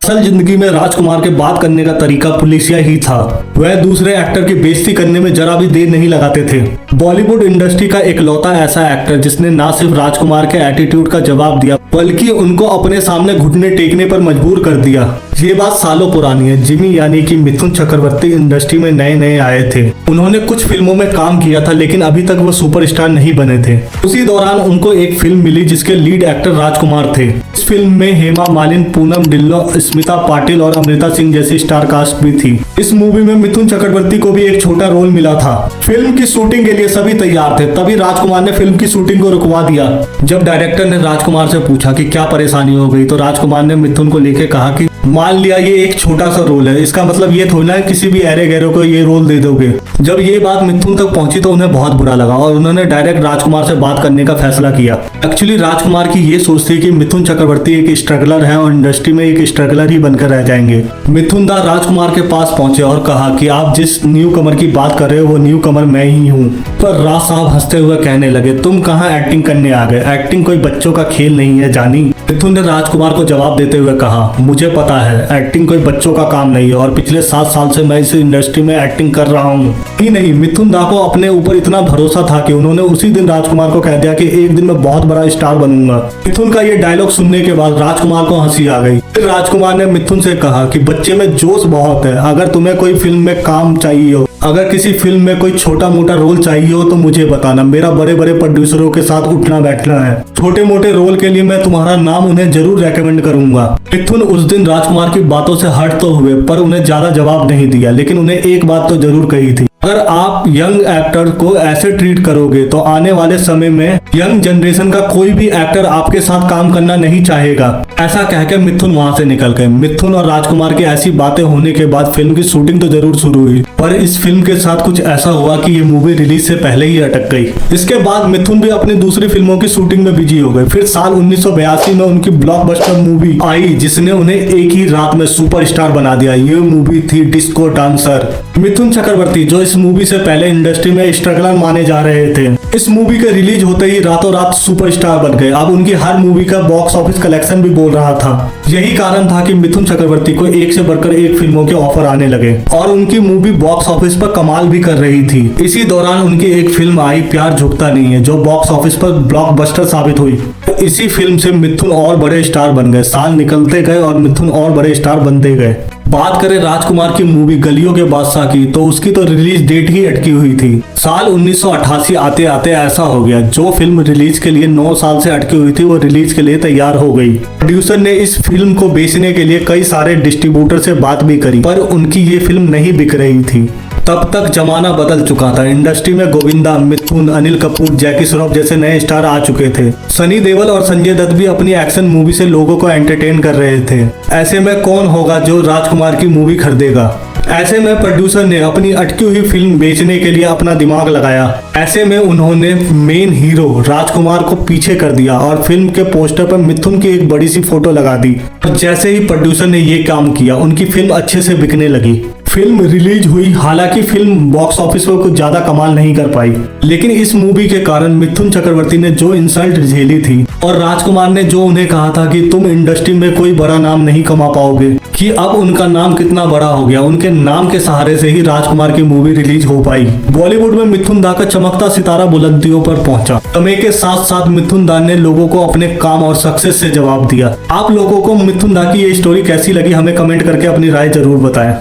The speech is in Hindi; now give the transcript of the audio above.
असल जिंदगी में राजकुमार के बात करने का तरीका पुलिसिया ही था। वह दूसरे एक्टर की बेइज्जती करने में जरा भी देर नहीं लगाते थे। बॉलीवुड इंडस्ट्री का इकलौता ऐसा एक्टर जिसने ना सिर्फ राजकुमार के एटीट्यूड का जवाब दिया बल्कि उनको अपने सामने घुटने टेकने पर मजबूर कर दिया। ये बात सालों पुरानी है। जिमी यानी कि मिथुन चक्रवर्ती इंडस्ट्री में नए नए आए थे। उन्होंने कुछ फिल्मों में काम किया था लेकिन अभी तक वो सुपरस्टार नहीं बने थे। उसी दौरान उनको एक फिल्म मिली जिसके लीड एक्टर राजकुमार थे। इस फिल्म में हेमा मालिनी, पूनम ढिल्लों, स्मिता पाटिल और अमृता सिंह जैसी स्टार कास्ट भी थी। इस मूवी में मिथुन चक्रवर्ती को भी एक छोटा रोल मिला था। फिल्म की शूटिंग के लिए सभी तैयार थे, तभी राजकुमार ने फिल्म की शूटिंग को रुकवा दिया। जब डायरेक्टर ने राजकुमार से पूछा कि क्या परेशानी हो गई तो राजकुमार ने मिथुन को लेकर कहा कि मान लिया ये एक छोटा सा रोल है, इसका मतलब ये थोड़ी ना है किसी भी ऐरे गैरों को ये रोल दे दोगे। जब ये बात मिथुन तक पहुंची तो उन्हें बहुत बुरा लगा और उन्होंने डायरेक्ट राजकुमार से बात करने का फैसला किया। एक्चुअली राजकुमार की ये सोच थी कि मिथुन चक्रवर्ती एक स्ट्रगलर है और इंडस्ट्री में एक स्ट्रगलर ही बनकर रह जाएंगे। मिथुन दा राजकुमार के पास पहुंचे और कहा कि आप जिस न्यू कमर की बात कर रहे हो वो न्यू कमर मैं ही हूँ। पर राज साहब हंसते हुए कहने लगे, तुम कहाँ एक्टिंग करने आ गए? एक्टिंग कोई बच्चों का खेल नहीं है जानी। मिथुन ने राजकुमार को जवाब देते हुए कहा, मुझे पता है एक्टिंग कोई बच्चों का काम नहीं है और पिछले 7 साल से मैं इस इंडस्ट्री में एक्टिंग कर रहा हूँ। ही नहीं, मिथुन दा को अपने ऊपर इतना भरोसा था कि उन्होंने उसी दिन राजकुमार को कह दिया कि एक दिन मैं बहुत बड़ा स्टार बनूंगा। मिथुन का ये डायलॉग सुनने के बाद राजकुमार को हंसी आ गई। फिर राजकुमार ने मिथुन से कहा कि बच्चे में जोश बहुत है, अगर तुम्हें कोई फिल्म में काम चाहिए हो, अगर किसी फिल्म में कोई छोटा मोटा रोल चाहिए हो तो मुझे बताना। मेरा बड़े बड़े प्रोड्यूसरों के साथ उठना बैठना है। छोटे मोटे रोल के लिए मैं तुम्हारा नाम उन्हें जरूर रेकमेंड करूंगा। मिथुन उस दिन राजकुमार की बातों से हट तो हुए पर उन्हें ज्यादा जवाब नहीं दिया, लेकिन उन्हें एक बात तो जरूर कही थी, अगर आप यंग एक्टर को ऐसे ट्रीट करोगे तो आने वाले समय में यंग जनरेशन का कोई भी एक्टर आपके साथ काम करना नहीं चाहेगा। ऐसा कहकर मिथुन वहां से निकल गए। मिथुन और राजकुमार की ऐसी बातें होने के बाद फिल्म की शूटिंग तो जरूर शुरू हुई, पर इस फिल्म के साथ कुछ ऐसा हुआ कि ये मूवी रिलीज से पहले ही अटक गई। इसके बाद मिथुन भी अपनी दूसरी फिल्मों की शूटिंग में बिजी हो गए। फिर साल 1982 में उनकी ब्लॉकबस्टर मूवी आई जिसने उन्हें एक ही रात में सुपरस्टार बना दिया। ये मूवी थी डिस्को डांसर। मिथुन चक्रवर्ती जो इस मूवी से पहले इंडस्ट्री में स्ट्रगलर माने जा रहे थे, इस मूवी के रिलीज होते ही रातों रात सुपरस्टार बन गए। अब उनकी हर मूवी का बॉक्स ऑफिस कलेक्शन भी बोल रहा था। यही कारण था कि मिथुन चक्रवर्ती को एक से बढ़कर एक फिल्मों के ऑफर आने लगे और उनकी मूवी बॉक्स ऑफिस पर कमाल भी कर रही थी। इसी दौरान उनकी एक फिल्म आई प्यार झुकता नहीं है जो बॉक्स ऑफिस पर ब्लॉकबस्टर साबित हुई। इसी फिल्म से मिथुन और बड़े स्टार बन गए। साल निकलते गए और मिथुन और बड़े स्टार बनते गए। बात करें राजकुमार की मूवी गलियों के बादशाह की तो उसकी तो रिलीज डेट ही अटकी हुई थी। साल 1988 आते आते ऐसा हो गया, जो फिल्म रिलीज के लिए 9 साल से अटकी हुई थी वो रिलीज के लिए तैयार हो गई। प्रोड्यूसर ने इस फिल्म को बेचने के लिए कई सारे डिस्ट्रीब्यूटर से बात भी करी पर उनकी ये फिल्म नहीं बिक रही थी। तब तक जमाना बदल चुका था। इंडस्ट्री में गोविंदा, मिथुन, अनिल कपूर, जैकी श्रॉफ जैसे नए स्टार आ चुके थे। सनी देओल और संजय दत्त भी अपनी एक्शन मूवी से लोगों को एंटरटेन कर रहे थे। ऐसे में कौन होगा जो राजकुमार की मूवी खरीदेगा? ऐसे में प्रोड्यूसर ने अपनी अटकी हुई फिल्म बेचने के लिए अपना दिमाग लगाया। ऐसे में उन्होंने मेन हीरो राजकुमार को पीछे कर दिया और फिल्म के पोस्टर पर मिथुन की एक बड़ी सी फोटो लगा दी। जैसे ही प्रोड्यूसर ने ये काम किया उनकी फिल्म अच्छे से बिकने लगी। फिल्म रिलीज हुई, हालांकि फिल्म बॉक्स ऑफिस पर कुछ ज्यादा कमाल नहीं कर पाई, लेकिन इस मूवी के कारण मिथुन चक्रवर्ती ने जो इंसल्ट झेली थी और राजकुमार ने जो उन्हें कहा था कि तुम इंडस्ट्री में कोई बड़ा नाम नहीं कमा पाओगे, कि अब उनका नाम कितना बड़ा हो गया। उनके नाम के सहारे से ही राजकुमार की मूवी रिलीज हो पाई। बॉलीवुड में मिथुन दा का चमकता सितारा बुलंदियों पर पहुंचा। समय के साथ साथ मिथुन दा ने लोगों को अपने काम और सक्सेस से जवाब दिया। आप लोगों को मिथुन दा की ये स्टोरी कैसी लगी हमें कमेंट करके अपनी राय जरूर बताएं।